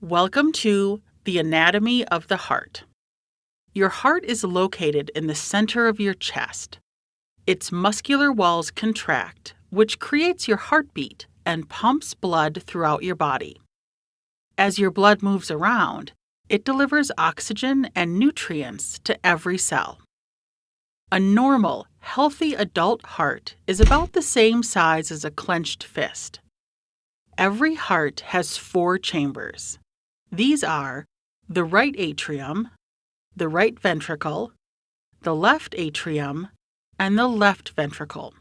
Welcome to the anatomy of the heart. Your heart is located in the center of your chest. Its muscular walls contract, which creates your heartbeat and pumps blood throughout your body. As your blood moves around, it delivers oxygen and nutrients to every cell. A normal, healthy adult heart is about the same size as a clenched fist. Every heart has 4 chambers. These are the right atrium, the right ventricle, the left atrium, and the left ventricle.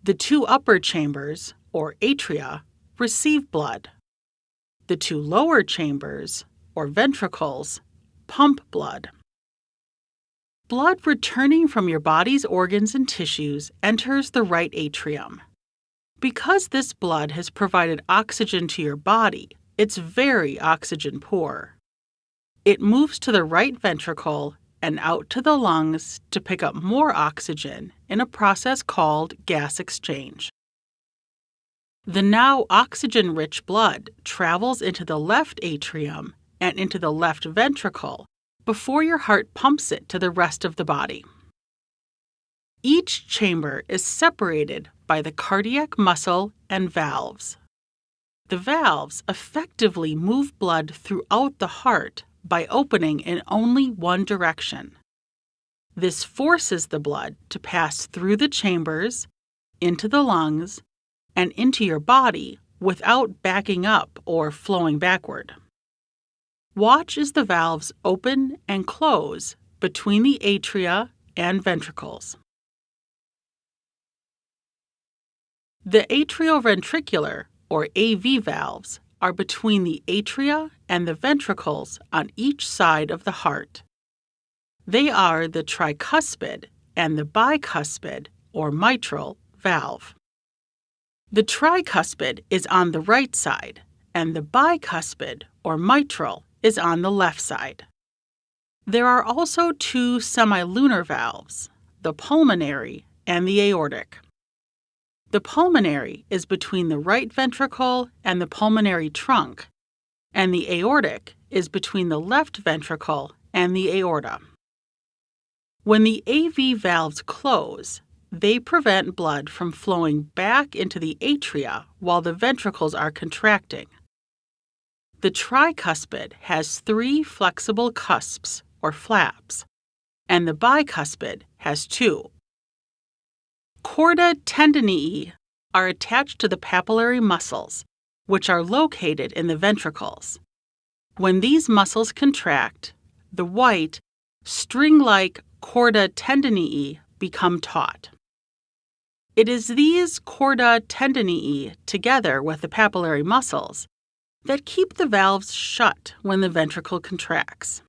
The 2 upper chambers, or atria, receive blood. The 2 lower chambers, or ventricles, pump blood. Blood returning from your body's organs and tissues enters the right atrium. Because this blood has provided oxygen to your body, it's very oxygen poor. It moves to the right ventricle and out to the lungs to pick up more oxygen in a process called gas exchange. The now oxygen-rich blood travels into the left atrium and into the left ventricle before your heart pumps it to the rest of the body. Each chamber is separated by the cardiac muscle and valves. The valves effectively move blood throughout the heart by opening in only one direction. This forces the blood to pass through the chambers, into the lungs, and into your body without backing up or flowing backward. Watch as the valves open and close between the atria and ventricles. The atrioventricular, or AV valves, are between the atria and the ventricles on each side of the heart. They are the tricuspid and the bicuspid, or mitral, valve. The tricuspid is on the right side, and the bicuspid, or mitral, is on the left side. There are also 2 semilunar valves, the pulmonary and the aortic. The pulmonary is between the right ventricle and the pulmonary trunk, and the aortic is between the left ventricle and the aorta. When the AV valves close, they prevent blood from flowing back into the atria while the ventricles are contracting. The tricuspid has 3 flexible cusps, or flaps, and the bicuspid has 2. Chordae tendineae are attached to the papillary muscles, which are located in the ventricles. When these muscles contract, the white, string-like chordae tendineae become taut. It is these chordae tendineae, together with the papillary muscles, that keep the valves shut when the ventricle contracts.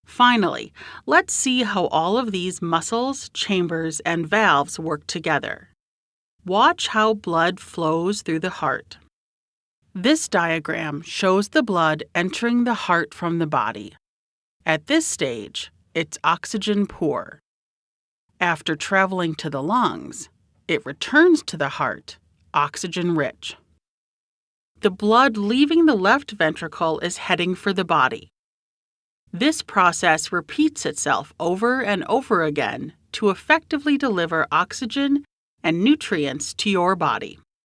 Finally, let's see how all of these muscles, chambers, and valves work together. Watch how blood flows through the heart. This diagram shows the blood entering the heart from the body. At this stage, it's oxygen poor. After traveling to the lungs, it returns to the heart, oxygen rich. The blood leaving the left ventricle is heading for the body. This process repeats itself over and over again to effectively deliver oxygen and nutrients to your body.